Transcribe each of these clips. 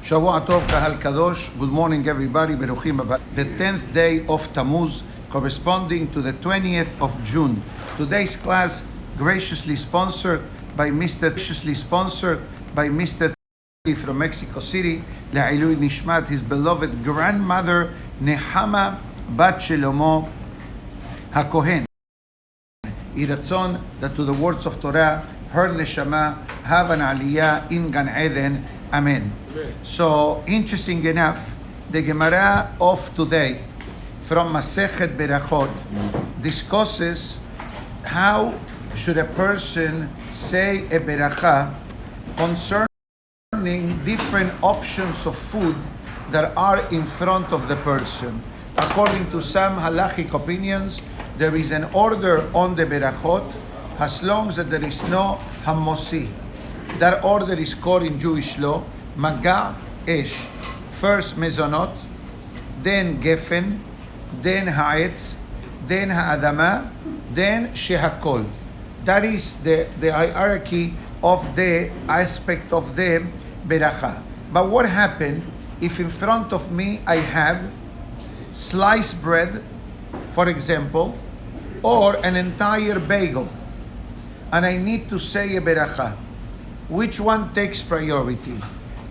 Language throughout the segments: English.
Shavua Tov Kahal Kadosh. Good morning, everybody. Beruchim Haba. The 10th day of Tammuz, corresponding to the 20th of June. Today's class graciously sponsored by Mr. from Mexico City, La'ilui Nishmat, his beloved grandmother Nehama Bat Shelomo HaKohen. Iratzon, that to the words of Torah, her neshama have an aliyah in Gan Eden. Amen. So, interesting enough, the Gemara of today from Masechet Berachot discusses how should a person say a beracha concerning different options of food that are in front of the person. According to some halachic opinions, there is an order on the berachot as long as there is no hamosi. That order is called in Jewish law Maga Esh. First mezonot, then gefen, then ha'etz, then ha'adama, then shehakol. That is the hierarchy of the aspect of the beracha. But what happened if in front of me I have sliced bread, for example, or an entire bagel, and I need to say a beracha? Which one takes priority?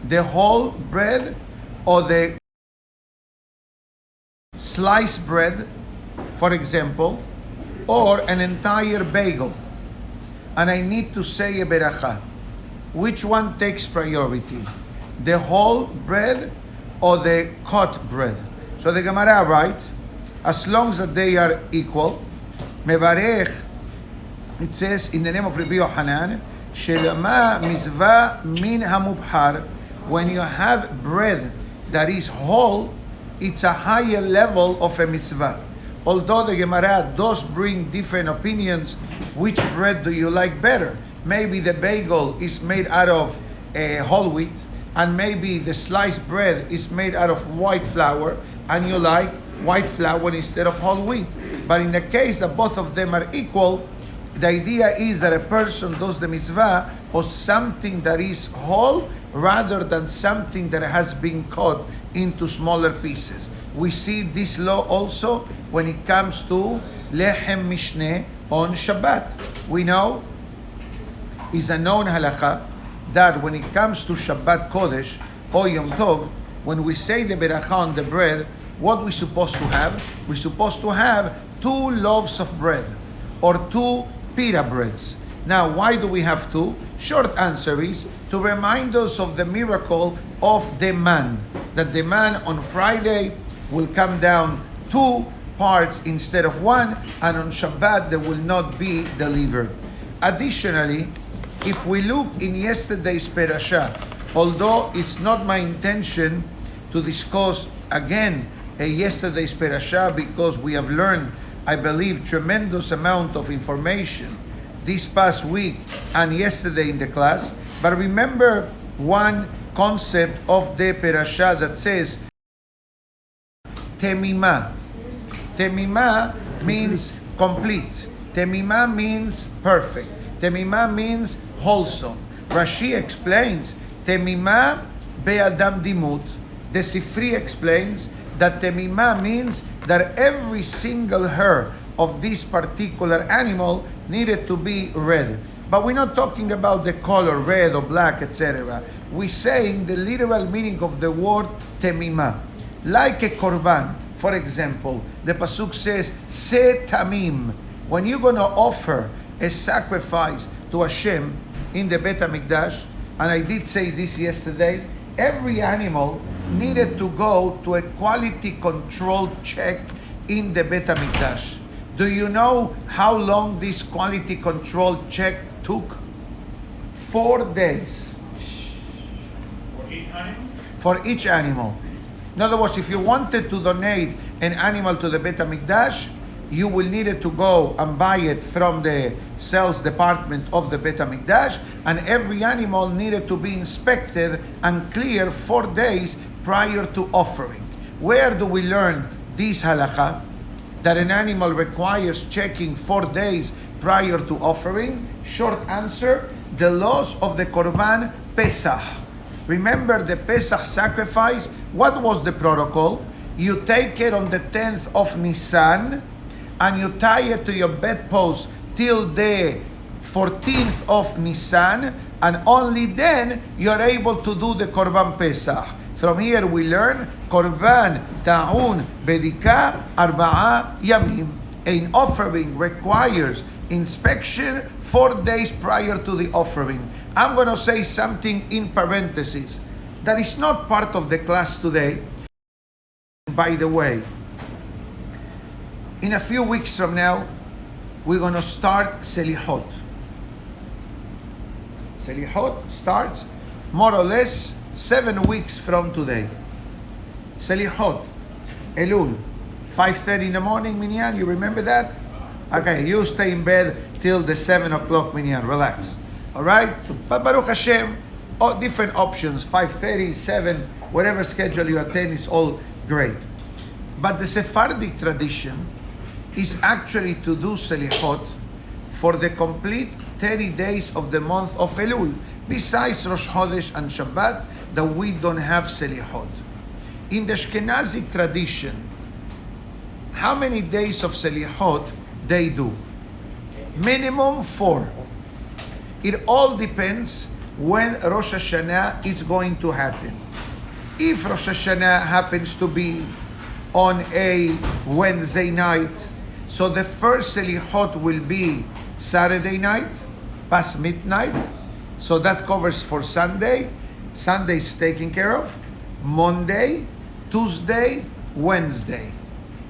The whole bread or the sliced bread, for example, or an entire bagel, and I need to say a beracha? Which one takes priority? The whole bread or the cut bread? So the Gemara writes, as long as they are equal, mevarech, it says in the name of Rabbi Yohanan, Shelama mizvah min hamubhar. When you have bread that is whole, it's a higher level of a mitzvah. Although the Gemara does bring different opinions, which bread do you like better? Maybe the bagel is made out of whole wheat, and maybe the sliced bread is made out of white flour, and you like white flour instead of whole wheat. But in the case that both of them are equal, the idea is that a person does the mitzvah or something that is whole rather than something that has been cut into smaller pieces. We see this law also when it comes to lechem mishneh on Shabbat. We know is a known halacha that when it comes to Shabbat Kodesh or Yom Tov, when we say the beracha on the bread, what we're supposed to have? We're supposed to have 2 loaves of bread or 2 pita breads. Now, why do we have 2? Short answer is to remind us of the miracle of the man. That the man on Friday will come down 2 parts instead of 1, and on Shabbat they will not be delivered. Additionally, if we look in yesterday's parasha, although it's not my intention to discuss again yesterday's parasha because we have learned, I believe, tremendous amount of information this past week and yesterday in the class. But remember one concept of the parasha that says temima. Temima means complete. Temima means perfect. Temima means wholesome. Rashi explains temima be'adam dimut. The Sifri explains that temima means that every single hair of this particular animal needed to be red. But we're not talking about the color, red or black, etc. We're saying the literal meaning of the word temima. Like a korban, for example, the pasuk says, Se tamim. When you're going to offer a sacrifice to Hashem in the Bet HaMikdash, and I did say this yesterday, every animal needed to go to a quality control check in the Bet HaMikdash. Do you know how long this quality control check took? 4 days. For each animal? For each animal. In other words, if you wanted to donate an animal to the Bet HaMikdash, you will need to go and buy it from the sales department of the Bet HaMikdash, and every animal needed to be inspected and cleared 4 days prior to offering. Where do we learn this halakha? That an animal requires checking 4 days prior to offering? Short answer, the laws of the Korban Pesach. Remember the Pesach sacrifice? What was the protocol? You take it on the 10th of Nisan and you tie it to your bedpost till the 14th of Nisan, and only then you are able to do the Korban Pesach. From here we learn Korban Ta'un Bedika Arba'a Yamim. An offering requires inspection 4 days prior to the offering. I'm going to say something in parentheses that is not part of the class today. By the way, in a few weeks from now, we're going to start Selihot. Selihot starts more or less 7 weeks from today. Selihot, Elul, 5:30 in the morning, Minyan, you remember that? Okay, you stay in bed till the 7 o'clock, Minyan, relax. All right? But Baruch Hashem, different options, 5:30, 7, whatever schedule you attend is all great. But the Sephardic tradition is actually to do Selihot for the complete 30 days of the month of Elul, besides Rosh Chodesh and Shabbat, that we don't have Selihot. In the Ashkenazic tradition, how many days of Selihot they do? Minimum 4. It all depends when Rosh Hashanah is going to happen. If Rosh Hashanah happens to be on a Wednesday night, so the first Selihot will be Saturday night, past midnight, so that covers for Sunday. Sunday is taken care of. Monday, Tuesday, Wednesday.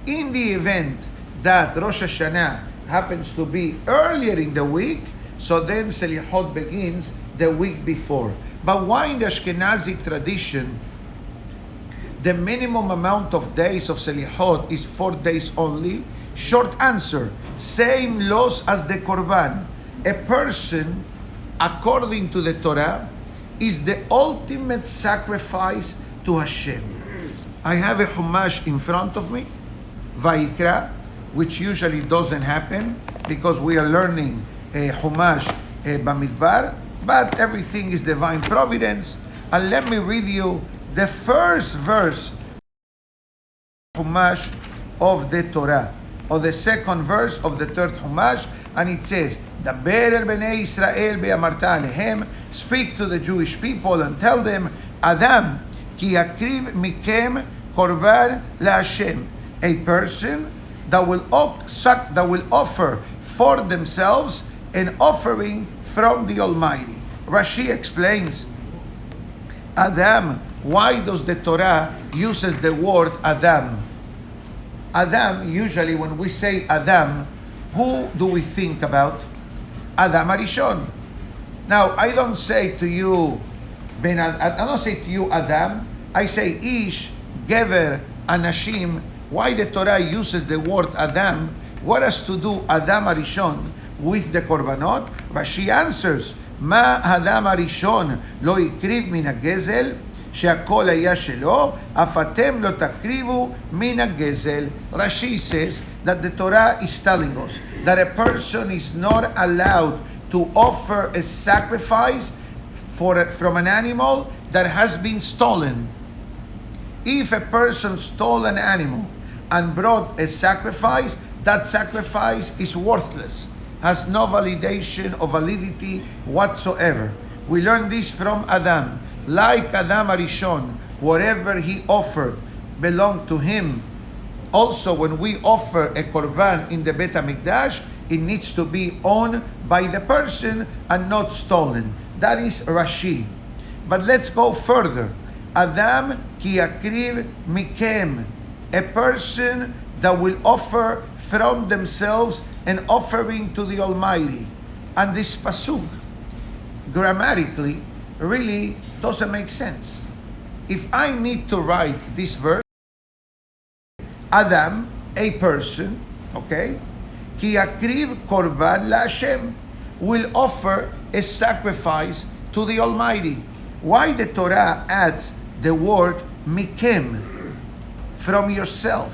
In the event that Rosh Hashanah happens to be earlier in the week, so then Selihot begins the week before. But why in the Ashkenazic tradition, the minimum amount of days of Selihot is 4 days only? Short answer, same laws as the Korban. A person, according to the Torah, is the ultimate sacrifice to Hashem. I have a Chumash in front of me, Vayikra, which usually doesn't happen because we are learning a Chumash Bamidbar, but everything is divine providence. And let me read you the first verse Chumash of the Torah, or the second verse of the third Chumash, and it says, Daber el bnei Israel be'amarta alehem, speak to the Jewish people and tell them, Adam, ki yakriv mikem korban laHashem, a person that will offer for themselves an offering from the Almighty. Rashi explains, Adam, why does the Torah uses the word Adam? Adam, usually when we say Adam, who do we think about? Adam Arishon. Now, I don't say to you, I don't say to you Adam, I say Ish, Gever, Anashim. Why the Torah uses the word Adam? What has to do Adam Arishon with the Korbanot? Rashi answers, Ma Adam Arishon lo ikriv min hagezel, שהכל היה שלו, אף אתם לא תקריבו מן הגזל. Rashi says that the Torah is telling us that a person is not allowed to offer a sacrifice from an animal that has been stolen. If a person stole an animal and brought a sacrifice, that sacrifice is worthless, has no validation or validity whatsoever. We learn this from Adam. Like Adam Arishon, whatever he offered belonged to him. Also, when we offer a korban in the Bet HaMikdash, it needs to be owned by the person and not stolen. That is Rashi. But let's go further. Adam ki yakriv mikem, a person that will offer from themselves an offering to the Almighty. And this pasuk, grammatically, really doesn't make sense. If I need to write this verse, Adam, a person, okay, ki yakriv korban laHashem, will offer a sacrifice to the Almighty. Why the Torah adds the word mikem, from yourself?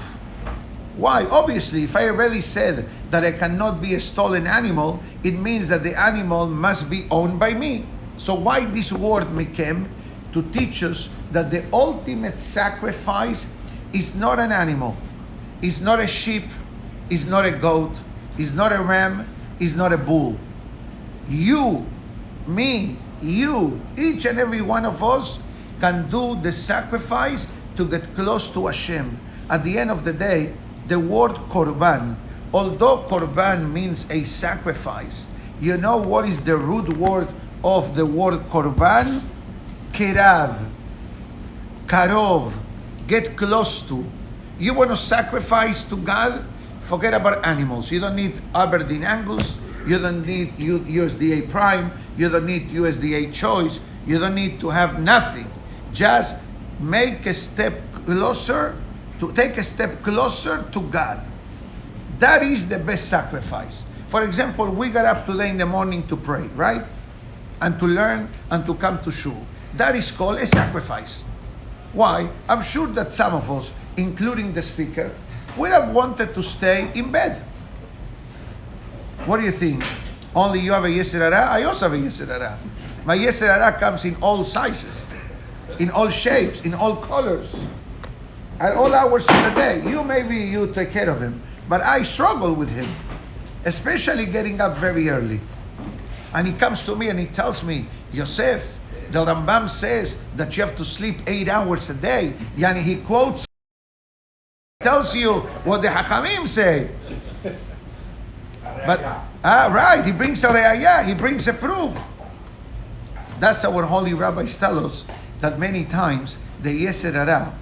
Why? Obviously, if I already said that I cannot be a stolen animal, it means that the animal must be owned by me. So why this word mikem? to teach us that the ultimate sacrifice is not an animal, is not a sheep, is not a goat, is not a ram, is not a bull. You, me, you, each and every one of us can do the sacrifice to get close to Hashem. At the end of the day, the word korban, although korban means a sacrifice, you know what is the root word of the word korban? Kerav, karov, get close to. You want to sacrifice to God? Forget about animals. You don't need Aberdeen Angus. You don't need USDA Prime. You don't need USDA Choice. You don't need to have nothing. Just make a step closer, to take a step closer to God. That is the best sacrifice. For example, we got up today in the morning to pray, right? And to learn and to come to shul. That is called a sacrifice. Why? I'm sure that some of us, including the speaker, would have wanted to stay in bed. What do you think? Only you have a Yetzer Hara? I also have a Yetzer Hara. My Yetzer Hara comes in all sizes, in all shapes, in all colors, at all hours of the day. You take care of him, but I struggle with him, especially getting up very early. And he comes to me and he tells me, Yosef, the Rambam says that you have to sleep 8 hours a day. Yani he quotes, tells you what the Hachamim say. But, right, he brings a re'ayah, he brings a proof. That's our holy rabbis tell us, that many times the Yetzer Hara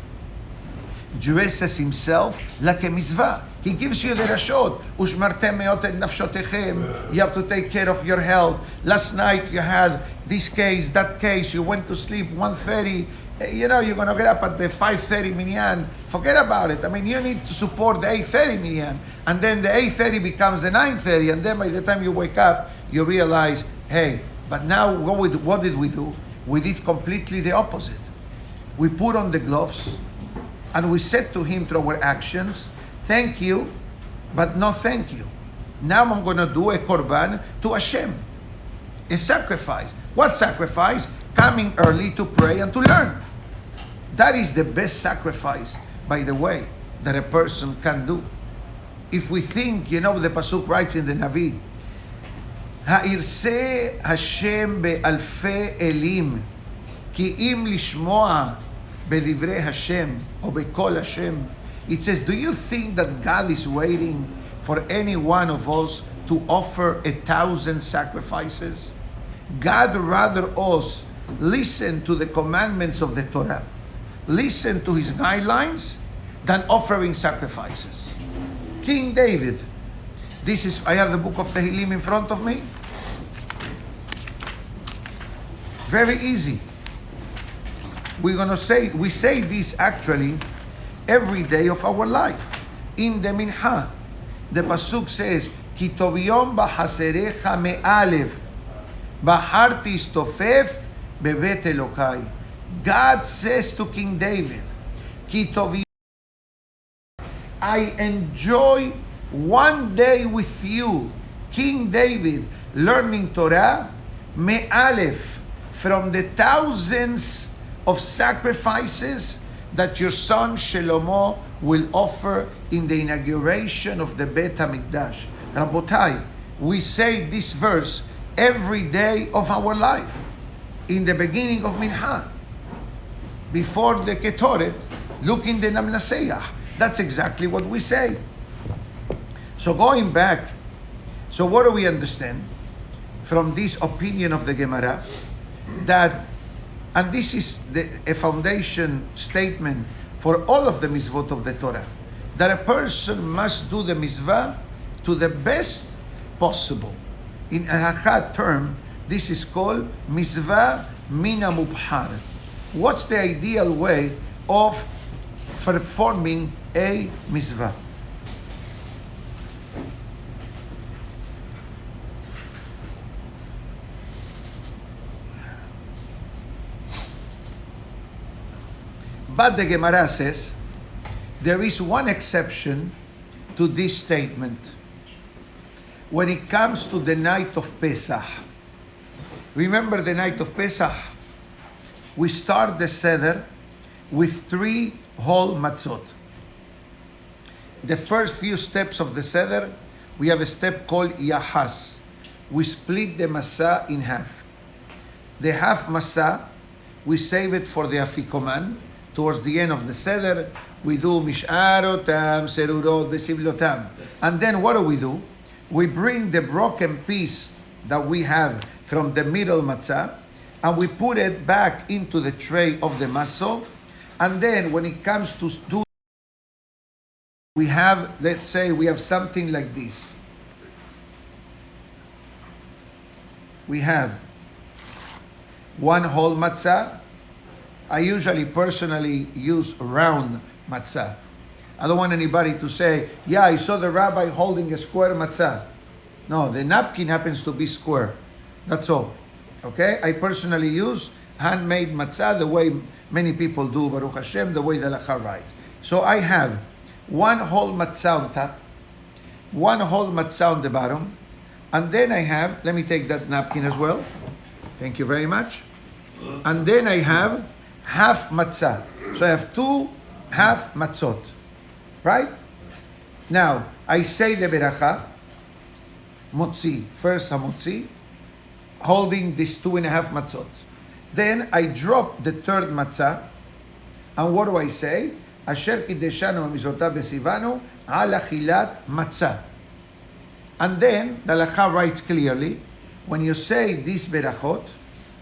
dresses himself like a mitzvah. He gives you the rashot. Ushmartem meot et nafshotechem. You have to take care of your health. Last night you had this case, that case. You went to sleep 1:30. You're going to get up at the 5:30 minyan. Forget about it. I mean, you need to support the 8:30 minyan. And then the 8:30 becomes the 9:30. And then by the time you wake up, you realize, hey, but now what did we do? We did completely the opposite. We put on the gloves and we said to him through our actions, thank you, but no thank you. Now I'm going to do a korban to Hashem. A sacrifice. What sacrifice? Coming early to pray and to learn. That is the best sacrifice, by the way, that a person can do. If we think, the Pasuk writes in the Navi, Ha'irse Hashem be'alfe elim, ki im lishmoa be'divrei Hashem, or be'kol Hashem. It says, do you think that God is waiting for any one of us to offer 1,000 sacrifices? God rather us listen to the commandments of the Torah, listen to his guidelines, than offering sacrifices. King David, I have the book of Tehillim in front of me. Very easy. We say this actually every day of our life. In the Mincha, the Pasuk says, Ki tov yom b'chaserecha me'alef, b'harti istofef bebet Elokai. God says to King David, Ki tov yom, I enjoy one day with you, King David, learning Torah, me'alef, from the thousands of sacrifices that your son Shlomo will offer in the inauguration of the Beit HaMikdash. Rabotai, we say this verse every day of our life. In the beginning of Mincha, before the Ketoret, look in the Namnaseach. That's exactly what we say. So going back, so what do we understand from this opinion of the Gemara? That, and this is a foundation statement for all of the mitzvot of the Torah, that a person must do the mitzvah to the best possible. In a Hachad term, this is called mitzvah mina mubhar. What's the ideal way of performing a mitzvah? But the Gemara says, there is one exception to this statement. When it comes to the night of Pesach. Remember the night of Pesach? we start the seder with 3 whole matzot. The first few steps of the seder, we have a step called yahas. We split the matzah in half. The half matzah, we save it for the afikoman. Towards the end of the seder, we do mish'arotam, serurot, besivlotam. And then what do? We bring the broken piece that we have from the middle matzah, and we put it back into the tray of the maso. And then when it comes to do, we have, let's say, we have something like this. We have 1 whole matzah. I usually personally use round matzah. I don't want anybody to say, yeah, I saw the rabbi holding a square matzah. No, the napkin happens to be square. That's all. Okay? I personally use handmade matzah the way many people do, Baruch Hashem, the way the Halacha writes. So I have 1 whole matzah on top, 1 whole matzah on the bottom, and then I have, let me take that napkin as well. Thank you very much. And then I have half matzah. So I have 2 half matzot. Right? Now, I say the beracha, motzi, first hamotzi, holding these 2.5 matzot. Then I drop the 3rd matzah, and what do I say? Asher kideshanu mamizotav besivanu al achilat matzah. And then the Halacha writes clearly, when you say this berachot,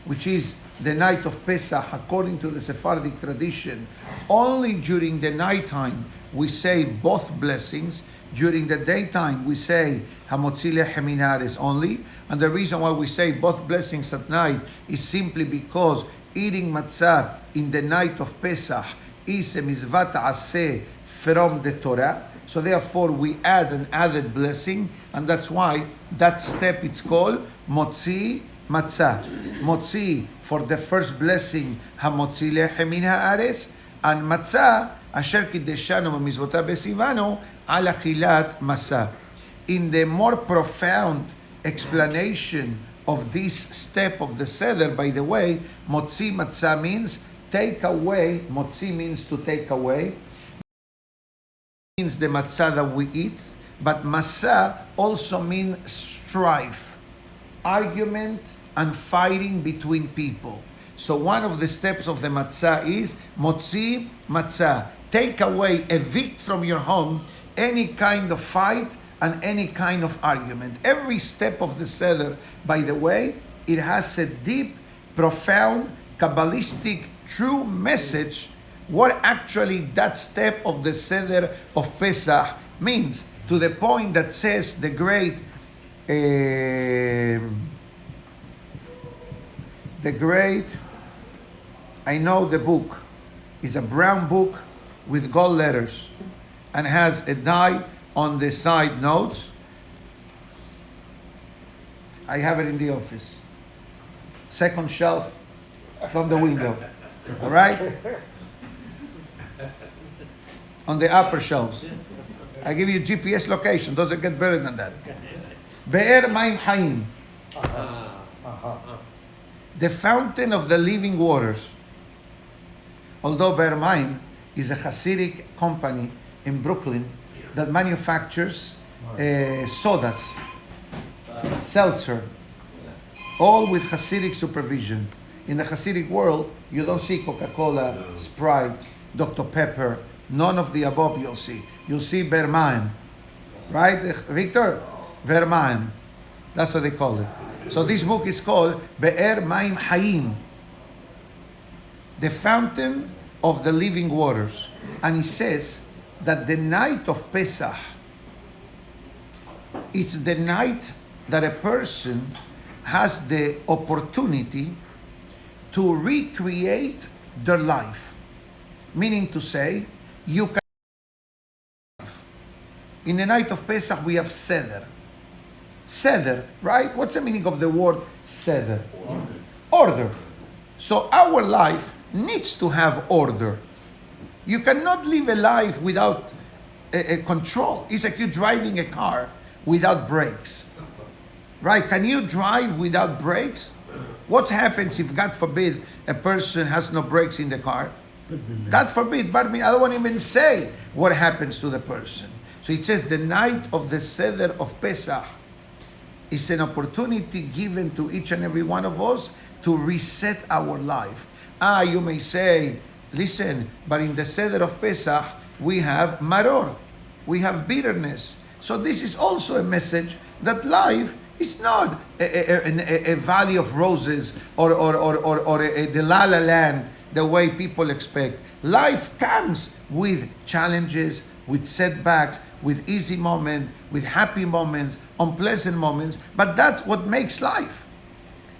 which is the night of Pesach, according to the Sephardic tradition, only during the nighttime we say both blessings. During the daytime we say Hamotzi lechem min haaretz only. And the reason why we say both blessings at night is simply because eating matzah in the night of Pesach is a mitzvah ta'aseh from the Torah. So therefore we add an added blessing, and that's why that step it's called Motzi Matzah. Motzi for the first blessing, Hamotzi lechem min haaretz, and Matzah, Asher kideshanu b'mizvotav besivanu al achilat matzah. In the more profound explanation of this step of the seder, by the way, Motzi Matzah means take away. Motzi means to take away. Means the matzah that we eat, but matzah also means strife, argument, and fighting between people. So one of the steps of the matzah is motzi matzah. Take away, evict from your home any kind of fight and any kind of argument. Every step of the seder, by the way, it has a deep, profound, Kabbalistic, true message what actually that step of the seder of Pesach means, to the point that says the great I know the book is a brown book with gold letters and has a die on the side notes. I have it in the office. Second shelf from the window. All right? On the upper shelves. I give you GPS location. Doesn't get better than that. Be'er Mayim Hayim. The fountain of the living waters. Although Be'er Mayim is a Hasidic company in Brooklyn that manufactures sodas, seltzer, all with Hasidic supervision. In the Hasidic world, you don't see Coca-Cola, Sprite, Dr. Pepper, none of the above you'll see. You'll see Be'er Mayim. Right, Victor? Be'er Mayim. That's what they call it. So this book is called Be'er Mayim Hayim, the fountain of the living waters. And he says that the night of Pesach, it's the night that a person has the opportunity to recreate their life. Meaning to say, you can. In the night of Pesach, we have Seder. Seder, right? What's the meaning of the word Seder? Order. So our life needs to have order. You cannot live a life without a control. It's like you driving a car without brakes. Right? Can you drive without brakes? What happens if, God forbid, a person has no brakes in the car? God forbid, but I don't want to even say what happens to the person. So it says the night of the Seder of Pesach is an opportunity given to each and every one of us to reset our life. You may say, listen, but in the Seder of Pesach, we have maror, we have bitterness. So this is also a message that life is not a valley of roses or the la la land, the way people expect. Life comes with challenges, with setbacks, with easy moments, with happy moments, unpleasant moments, but that's what makes life.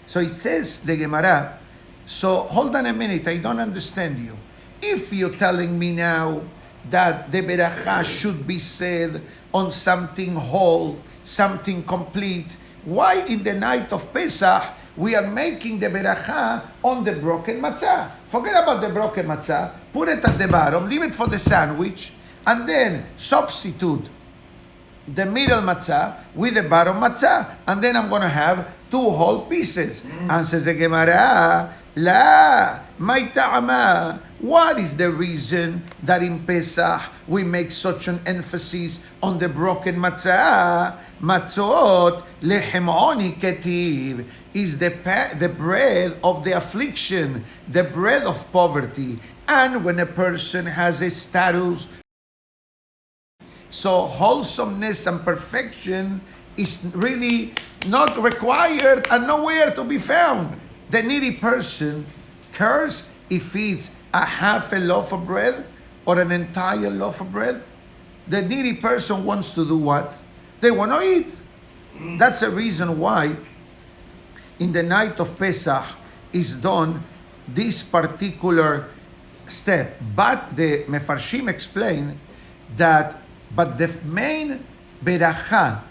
So it says, the Gemara, so hold on a minute, I don't understand you. If you're telling me now that the beracha should be said on something whole, something complete, why in the night of Pesach we are making the beracha on the broken matzah? Forget about the broken matzah, put it at the bottom, leave it for the sandwich, and then substitute the middle matzah with the bottom matzah, and then I'm going to have 2 whole pieces. And says the Gemara, La, my ta'ama. What is the reason that in Pesach we make such an emphasis on the broken matzah? Matzot lechem oni ketiv is the bread of the affliction, the bread of poverty. And when a person has a status, so wholesomeness and perfection is really not required and nowhere to be found. The needy person cares if it's a half a loaf of bread or an entire loaf of bread. The needy person wants to do what? They want to eat. That's the reason why in the night of Pesach is done this particular step. But the Mefarshim explain that, but the main beracha,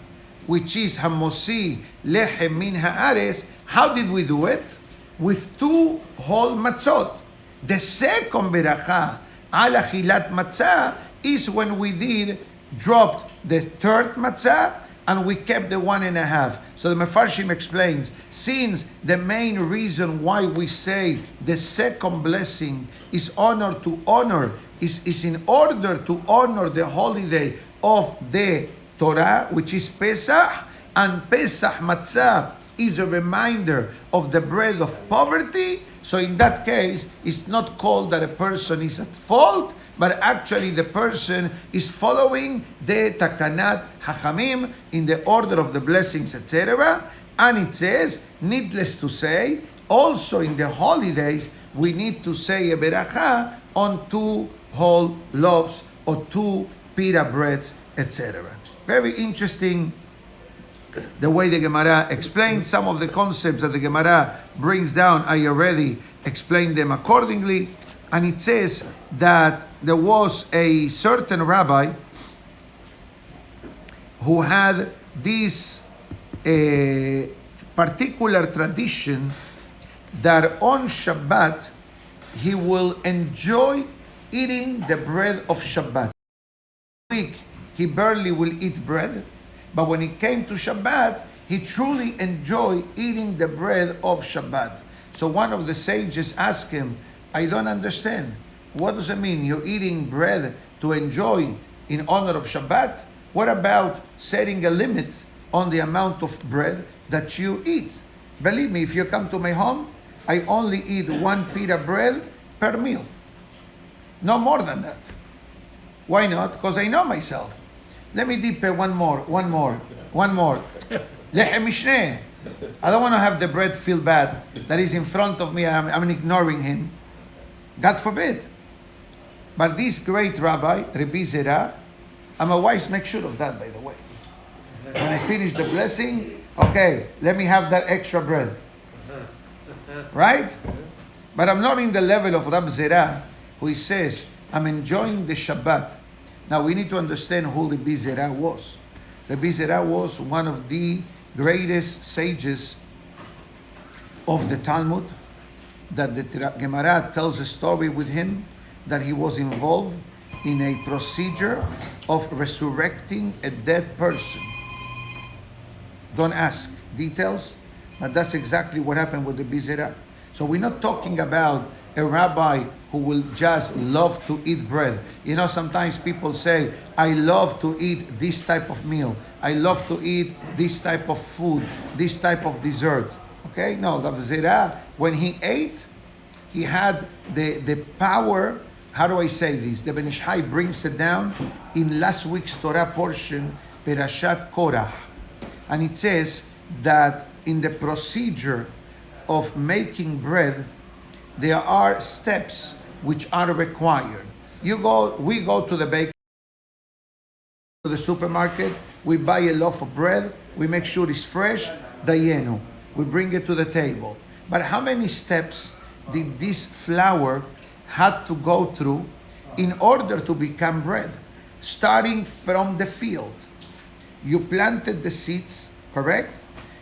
which is Hamosi lechem min haaretz, how did we do it? With 2 whole matzot. The second beracha, al achilat matzah, is when we dropped the 3rd matzah and we kept the 1.5. So the Mefarshim explains, since the main reason why we say the second blessing is is in order to honor the holiday of the Torah, which is Pesach, and Pesach matzah is a reminder of the bread of poverty. So in that case, it's not called that a person is at fault, but actually the person is following the takanat hachamim in the order of the blessings, etc. And it says, needless to say, also in the holidays, we need to say a beracha on 2 whole loaves or 2 pita breads, etc. Very interesting the way the Gemara explains some of the concepts that the Gemara brings down. I already explained them accordingly. And it says that there was a certain rabbi who had this particular tradition that on Shabbat he will enjoy eating the bread of Shabbat. Week he barely will eat bread, but when he came to Shabbat, he truly enjoyed eating the bread of Shabbat. So one of the sages asked him, I don't understand. What does it mean? You're eating bread to enjoy in honor of Shabbat? What about setting a limit on the amount of bread that you eat? Believe me, if you come to my home, I only eat 1 pita bread per meal. No more than that. Why not? Because I know myself. Let me dip one more. Lechem mishneh. I don't want to have the bread feel bad that is in front of me. I'm ignoring him. God forbid. But this great rabbi, Rabbi Zera, and my wife makes sure of that, by the way. When I finish the blessing, okay, let me have that extra bread. Right? But I'm not in the level of Rabbi Zera, who says, I'm enjoying the Shabbat. Now we need to understand who Rabbi Zera was. Rabbi Zera was one of the greatest sages of the Talmud, that the Gemara tells a story with him that he was involved in a procedure of resurrecting a dead person. Don't ask details, But that's exactly what happened with the Bizera. So we're not talking about a rabbi who will just love to eat bread. You know, sometimes people say, I love to eat this type of meal. I love to eat this type of food, this type of dessert. Okay? No, the Zera, when he ate, he had the power. How do I say this? The Ben Ish Hai brings it down in last week's Torah portion, Perashat Korach. And it says that in the procedure of making bread, there are steps which are required. We go to the bakery, to the supermarket, we buy a loaf of bread, we make sure it's fresh, dayenu. We bring it to the table. But how many steps did this flour had to go through in order to become bread? Starting from the field. You planted the seeds, correct?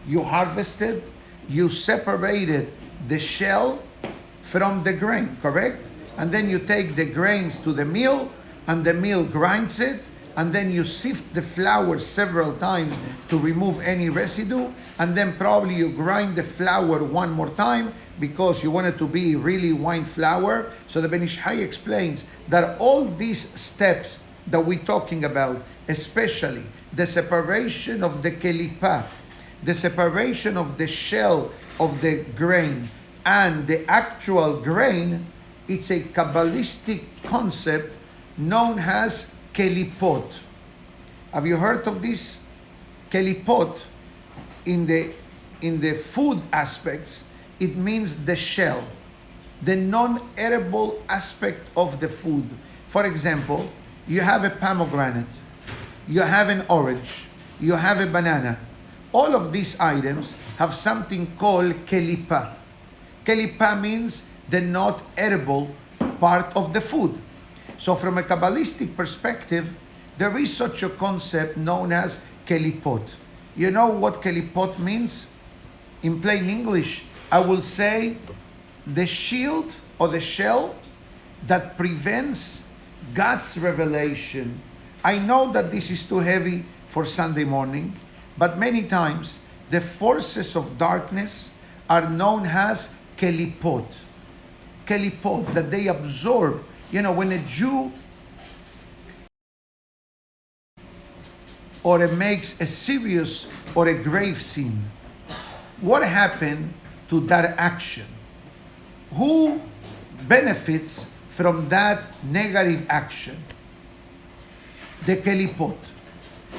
You harvested, you separated the shell from the grain, correct? And then you take the grains to the mill, and the mill grinds it, and then you sift the flour several times to remove any residue, and then probably you grind the flour one more time because you want it to be really wine flour. So the Ben Ish Hai explains that all these steps that we're talking about, especially the separation of the kelipa, the separation of the shell of the grain and the actual grain, it's a Kabbalistic concept known as kelipot. Have you heard of this? Kelipot, in the food aspects, it means the shell, the non-edible aspect of the food. For example, you have a pomegranate, you have an orange, you have a banana. All of these items have something called kelipa. Kelipa means the not edible part of the food. So from a Kabbalistic perspective, there is such a concept known as kelipot. You know what kelipot means? In plain English, I will say the shield or the shell that prevents God's revelation. I know that this is too heavy for Sunday morning, but many times the forces of darkness are known as kelipot. Kelipot, that they absorb. You know, when a Jew or makes a serious or a grave sin, what happened to that action? Who benefits from that negative action? The kelipot.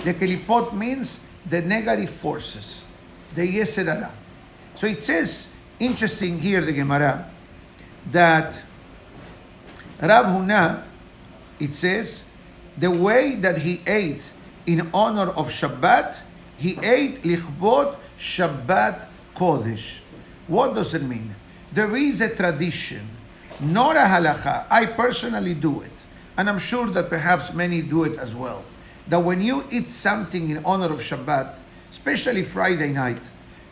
The kelipot means the negative forces, the Yetzer Hara. So it says, interesting here, the Gemara, that Rav Huna, it says, the way that he ate in honor of Shabbat, he ate lichbot Shabbat Kodesh. What does it mean? There is a tradition, not a halacha. I personally do it, and I'm sure that perhaps many do it as well, that when you eat something in honor of Shabbat, especially Friday night,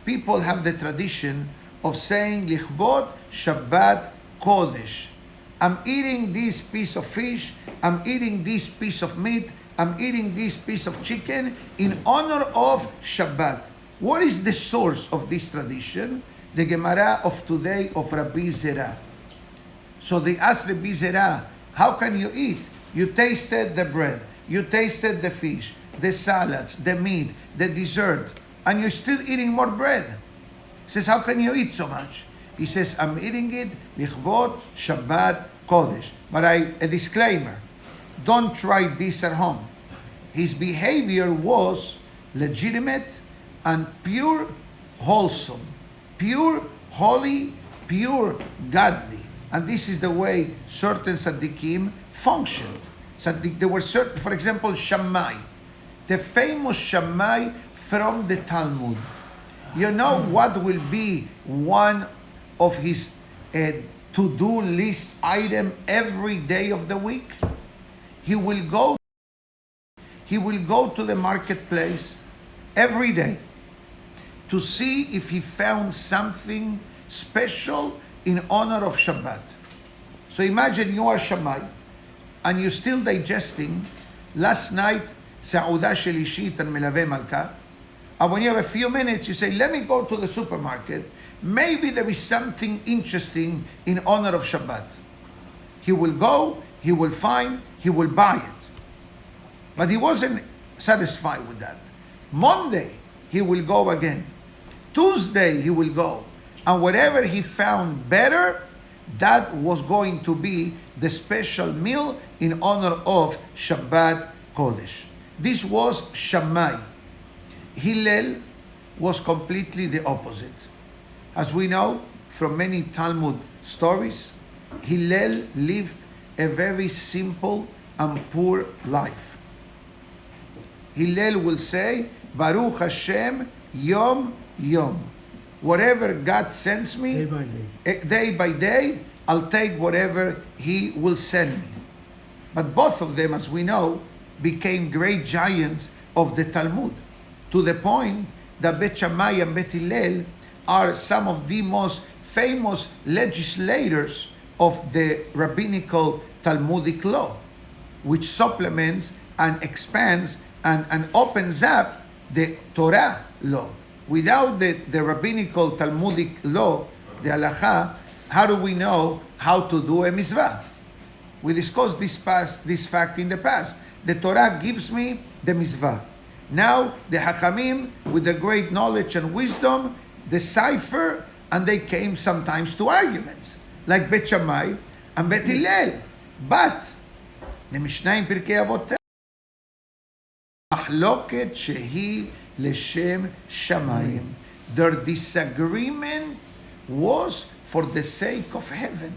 people have the tradition of saying lichbot Shabbat Kodesh. I'm eating this piece of fish, I'm eating this piece of meat, I'm eating this piece of chicken in honor of Shabbat. What is the source of this tradition? The Gemara of today of Rabbi Zera. So they asked Rabbi Zera, how can you eat? You tasted the bread, you tasted the fish, the salads, the meat, the dessert, and you're still eating more bread. He says, how can you eat so much? He says, I'm eating it lichbot Shabbat Kodesh. But a disclaimer, don't try this at home. His behavior was legitimate and pure, wholesome, pure, holy, pure, godly. And this is the way certain tzaddikim functioned. There were certain, for example, Shammai, the famous Shammai from the Talmud. You know what will be one of his to-do list item every day of the week? He will go to the marketplace every day to see if he found something special in honor of Shabbat. So imagine you are Shammai and you're still digesting last night Sa'udah Shelishit and Melave Malka. And when you have a few minutes, you say, let me go to the supermarket. Maybe there is something interesting in honor of Shabbat. He will go, he will find, he will buy it. But he wasn't satisfied with that. Monday, he will go again. Tuesday, he will go. And whatever he found better, that was going to be the special meal in honor of Shabbat Kodesh. This was Shammai. Hillel was completely the opposite. As we know from many Talmud stories, Hillel lived a very simple and poor life. Hillel will say, Baruch Hashem, Yom Yom. Whatever God sends me, day by day, I'll take whatever He will send me. But both of them, as we know, became great giants of the Talmud, to the point that Bet Shammai and Bet Hillel are some of the most famous legislators of the rabbinical Talmudic law, which supplements and expands and opens up the Torah law. Without the rabbinical Talmudic law, the halacha, how do we know how to do a mitzvah? We discussed this fact in the past. The Torah gives me the mitzvah. Now the Hachamim, with the great knowledge and wisdom, decipher, and they came sometimes to arguments, like Bet Shammai and Bet Hillel. But the Mishnah in Pirkei Avot, מחלוקת שהיא לשם שמיים. Their disagreement was for the sake of heaven.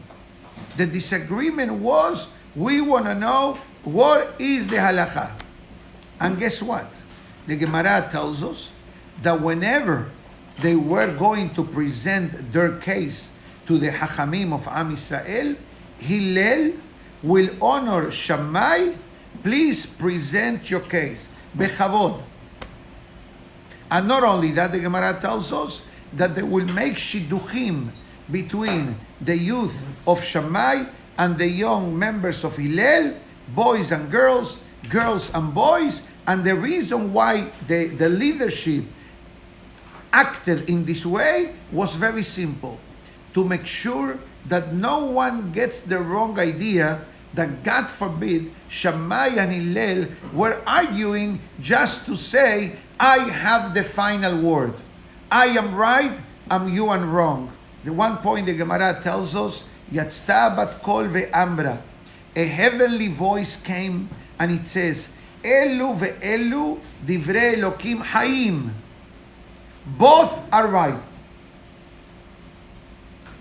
The disagreement was, we want to know what is the halacha. And guess what? The Gemara tells us that whenever they were going to present their case to the Hachamim of Am Yisrael, Hillel will honor Shammai. Please present your case. Bechavod. And not only that, the Gemara tells us that they will make shidduchim between the youth of Shammai and the young members of Hillel, boys and girls, girls and boys. And the reason why the leadership acted in this way was very simple: to make sure that no one gets the wrong idea that, God forbid, Shammai and Hillel were arguing just to say, I have the final word. I am right, you are wrong. The one point the Gemara tells us, Yatzta bat kol ve'amra. A heavenly voice came and it says, Elu ve'elu divrei Elokim hayim. Both are right.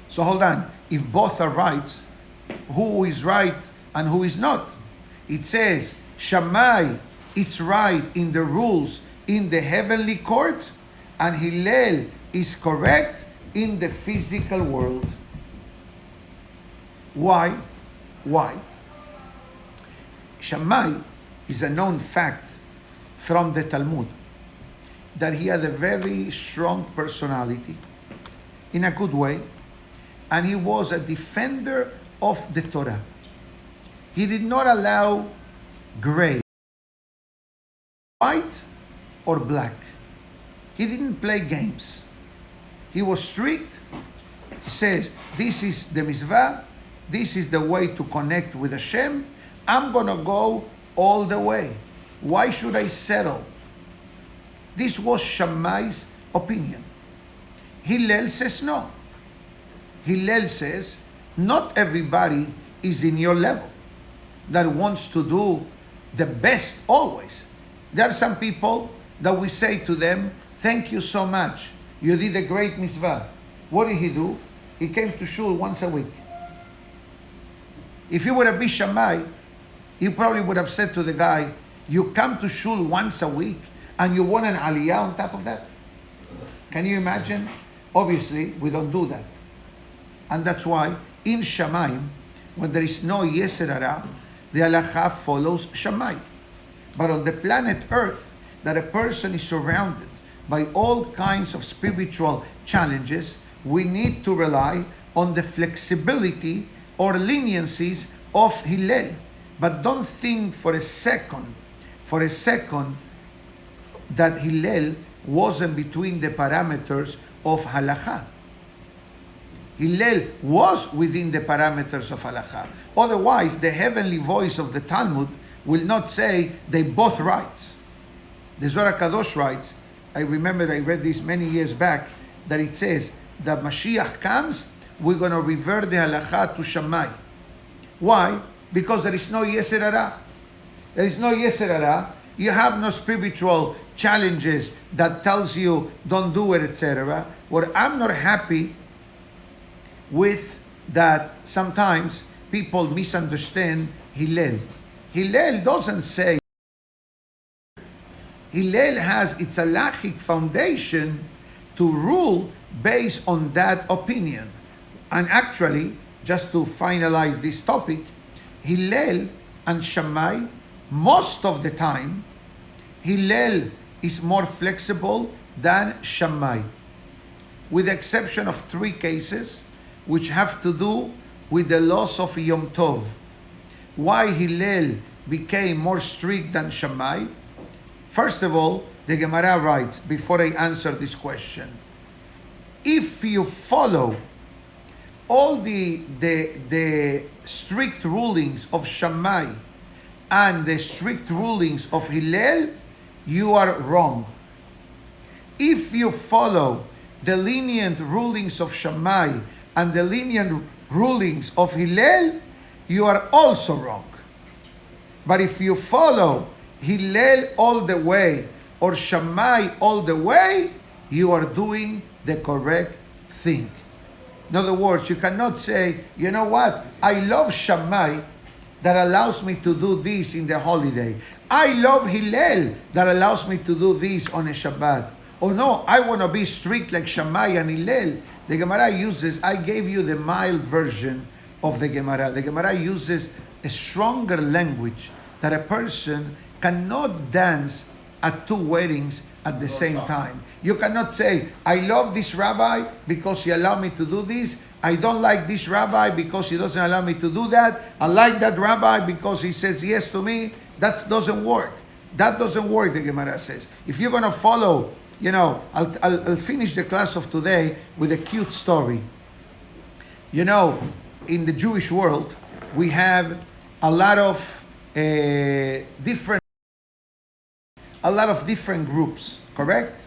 So hold on. If both are right, who is right and who is not? It says, Shammai, it's right in the rules in the heavenly court, and Hillel is correct in the physical world. Why? Why? Shammai is a known fact from the Talmud that he had a very strong personality, in a good way, and he was a defender of the Torah. He did not allow gray, white or black. He didn't play games. He was strict. He says, this is the mitzvah, this is the way to connect with Hashem. I'm going to go all the way. Why should I settle? This was Shammai's opinion. Hillel says no. Hillel says, not everybody is in your level that wants to do the best always. There are some people that we say to them, thank you so much. You did a great mitzvah. What did he do? He came to shul once a week. If he would have been Shammai, he probably would have said to the guy, you come to shul once a week and you want an aliyah on top of that? Can you imagine? Obviously, we don't do that. And that's why in Shammai, when there is no Yetzer Hara, the halacha follows Shammai. But on the planet Earth, that a person is surrounded by all kinds of spiritual challenges, we need to rely on the flexibility or leniencies of Hillel. But don't think for a second that Hillel wasn't between the parameters of halakha. Hillel was within the parameters of halakha. Otherwise, the heavenly voice of the Talmud will not say they both right. The Zohar Kadosh writes, I remember I read this many years back, that it says that Mashiach comes, we're going to revert the halakha to Shammai. Why? Because there is no Yetzer Hara. There is no Yetzer Hara. You have no spiritual challenges that tells you don't do it, etc. What I'm not happy with that sometimes people misunderstand Hillel. Hillel doesn't say. Hillel has its halachic foundation to rule based on that opinion. And actually, just to finalize this topic, Hillel and Shammai, most of the time, Hillel is more flexible than Shammai, with the exception of 3 cases which have to do with the loss of Yom Tov. Why Hillel became more strict than Shammai? First of all, the Gemara writes, before I answer this question, if you follow all the strict rulings of Shammai and the strict rulings of Hillel, you are wrong. If you follow the lenient rulings of Shammai and the lenient rulings of Hillel, you are also wrong. But if you follow Hillel all the way or Shammai all the way, you are doing the correct thing. In other words, you cannot say, you know what, I love Shammai that allows me to do this in the holiday. I love Hillel that allows me to do this on a Shabbat. Oh no, I want to be strict like Shammai and Hillel. The Gemara uses, I gave you the mild version of the Gemara. The Gemara uses a stronger language that a person cannot dance at 2 weddings at the same time. You cannot say, I love this rabbi because he allowed me to do this. I don't like this rabbi because he doesn't allow me to do that. I like that rabbi because he says yes to me. That doesn't work. That doesn't work, the Gemara says. If you're going to follow, I'll finish the class of today with a cute story. In the Jewish world, we have a lot of different groups, correct?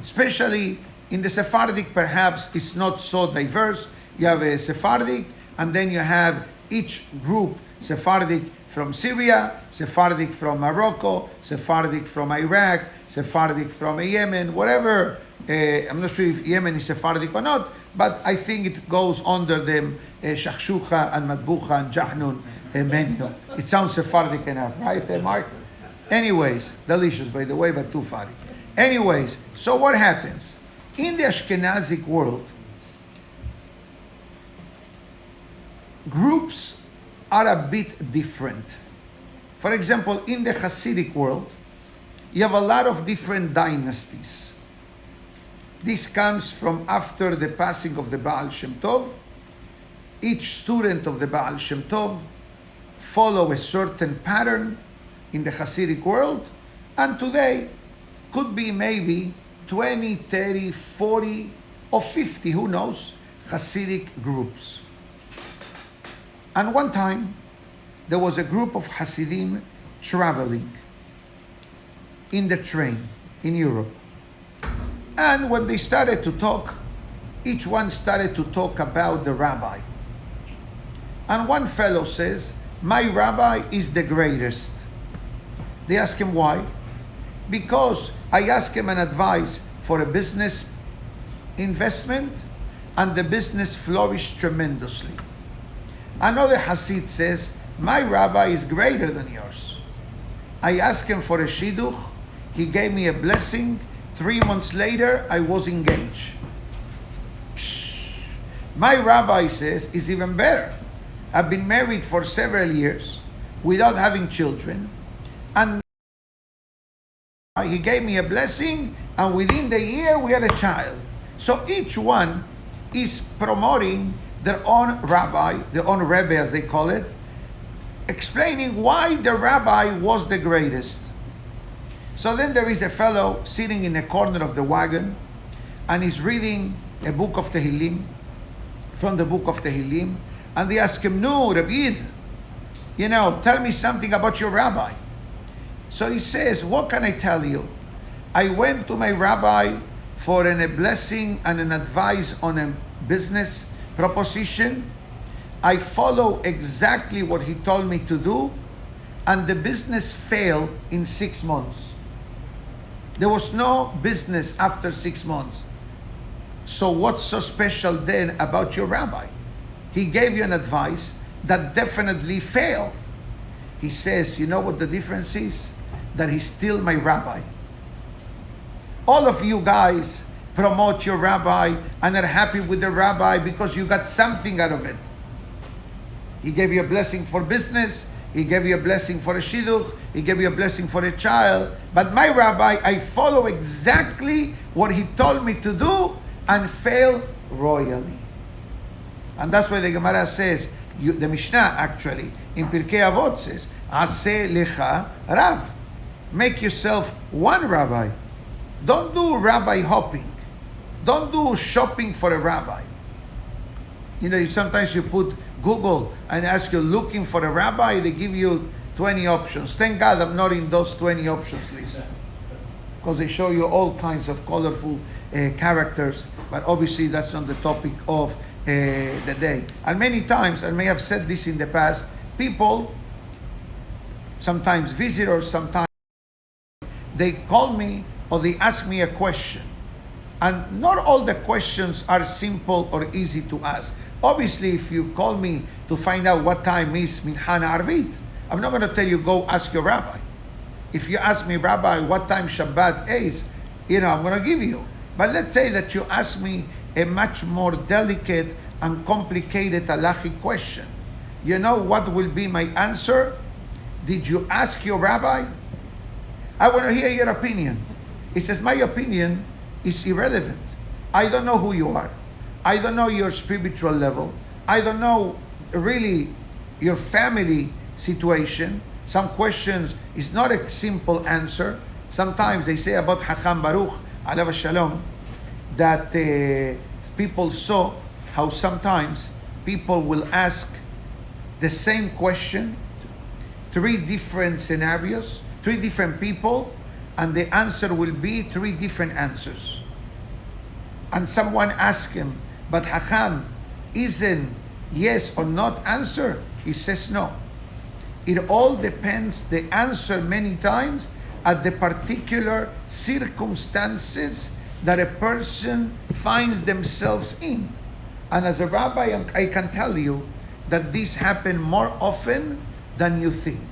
Especially in the Sephardic, perhaps it's not so diverse. You have a Sephardic, and then you have each group, Sephardic from Syria, Sephardic from Morocco, Sephardic from Iraq, Sephardic from Yemen, whatever. I'm not sure if Yemen is Sephardic or not, but I think it goes under them, Shakshuka and Matbucha and Jahnun menu. It sounds Sephardic enough, right, Mark? Anyways, delicious, by the way, but too funny. Anyways, so what happens? In the Ashkenazic world, groups are a bit different. For example, in the Hasidic world, you have a lot of different dynasties. This comes from after the passing of the Baal Shem Tov. Each student of the Baal Shem Tov follow a certain pattern in the Hasidic world, and today could be maybe 20, 30, 40, or 50, who knows, Hasidic groups. And one time, there was a group of Hasidim traveling in the train in Europe. And when they started to talk, each one started to talk about the rabbi. And one fellow says, my rabbi is the greatest. They ask him why. Because I asked him an advice for a business investment, and the business flourished tremendously. Another Hasid says, my rabbi is greater than yours. I asked him for a shidduch, he gave me a blessing, 3 months later I was engaged. My rabbi says, is even better. I've been married for several years without having children, and he gave me a blessing, and within the year we had a child. So each one is promoting their own rabbi, their own rebbe as they call it, explaining why the rabbi was the greatest. So then there is a fellow sitting in a corner of the wagon, and he's reading a book of Tehillim, from the book of Tehillim, and they ask him, "No, Rabbi, tell me something about your rabbi." So he says, "What can I tell you? I went to my rabbi for a blessing and an advice on a business proposition. I follow exactly what he told me to do, and the business failed in 6 months. There was no business after 6 months. So what's so special then about your rabbi? He gave you an advice that definitely failed." He says, "You know what the difference is? That he's still my rabbi." All of you guys promote your rabbi and are happy with the rabbi because you got something out of it. He gave you a blessing for business. He gave you a blessing for a shidduch. He gave you a blessing for a child. But my rabbi, I follow exactly what he told me to do and fail royally. And that's why the Gemara says, the Mishnah actually, in Pirkei Avot says, "Aseh lecha Rav." Make yourself one rabbi. Don't do rabbi hopping. Don't do shopping for a rabbi. Sometimes you put Google and ask you looking for a rabbi, they give you 20 options. Thank God I'm not in those 20 options list, because they show you all kinds of colorful characters, but obviously that's not the topic of the day. And many times, I may have said this in the past, people, sometimes visitors, sometimes they call me or they ask me a question. And not all the questions are simple or easy to ask. Obviously, if you call me to find out what time is Minhan Arvit, I'm not going to tell you, go ask your rabbi. If you ask me, "Rabbi, what time Shabbat is?" I'm going to give you. But let's say that you ask me a much more delicate and complicated halachic question. You know what will be my answer? Did you ask your rabbi? I want to hear your opinion. He says, "My opinion is irrelevant. I don't know who you are. I don't know your spiritual level. I don't know really your family situation. Some questions is not a simple answer." Sometimes they say about Hacham Baruch, alav shalom, that people saw how sometimes people will ask the same question, 3 different scenarios, 3 different people, and the answer will be 3 different answers. And someone asked him, "But Hacham, isn't yes or not answer?" He says no. It all depends, the answer many times, at the particular circumstances that a person finds themselves in. And as a rabbi, I can tell you that this happens more often than you think.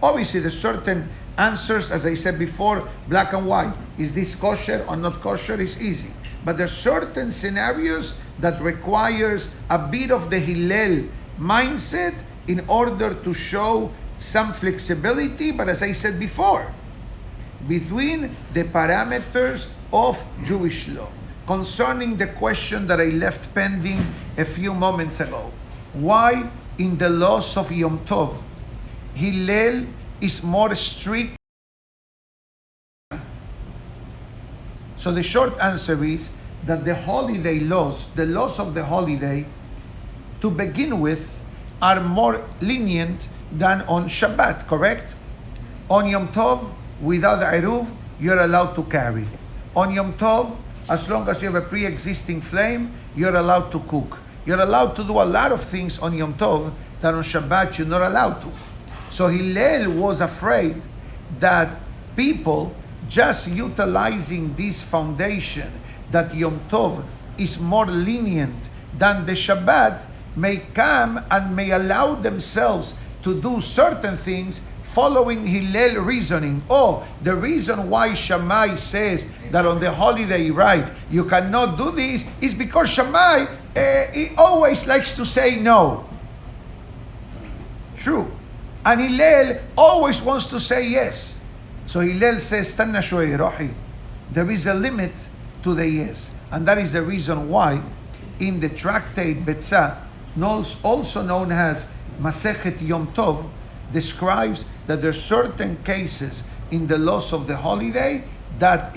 Obviously, there's certain answers, as I said before, black and white. Is this kosher or not kosher? Is easy. But there are certain scenarios that requires a bit of the Hillel mindset in order to show some flexibility, but as I said before, between the parameters of Jewish law. Concerning the question that I left pending a few moments ago, why in the laws of Yom Tov, Hillel is more strict? So the short answer is that the holiday laws, the laws of the holiday, to begin with, are more lenient than on Shabbat, correct? On Yom Tov, without Eruv, you're allowed to carry. On Yom Tov, as long as you have a pre-existing flame, you're allowed to cook. You're allowed to do a lot of things on Yom Tov that on Shabbat you're not allowed to. So Hillel was afraid that people just utilizing this foundation that Yom Tov is more lenient than the Shabbat may come and may allow themselves to do certain things following Hillel reasoning. Oh, the reason why Shammai says that on the holiday, right, you cannot do this is because Shammai, he always likes to say no. True. And Hillel always wants to say yes. So Hillel says, "Tanna shoy rohi." There is a limit to the yes. And that is the reason why in the tractate Betzah, also known as Masechet Yom Tov, describes that there are certain cases in the laws of the holiday that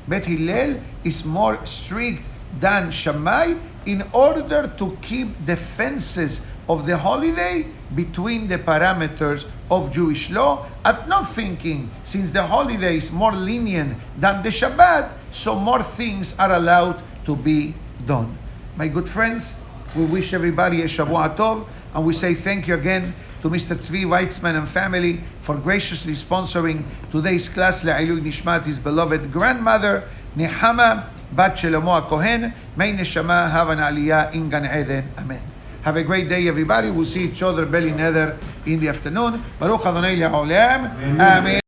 Bet Hillel is more strict than Shammai in order to keep the fences of the holiday between the parameters of Jewish law, at not thinking, since the holiday is more lenient than the Shabbat, so more things are allowed to be done. My good friends, we wish everybody a Shavua Tov, and we say thank you again to Mr. Tzvi Weitzman and family for graciously sponsoring today's class Le'ilui Nishmat, his beloved grandmother, Nehama Bat Shlomo HaKohen. May Neshama have an aliyah in Gan Eden. Amen. Have a great day, everybody. We'll see each other belly nether in the afternoon. Baruch Adonai Le'olam. Amen.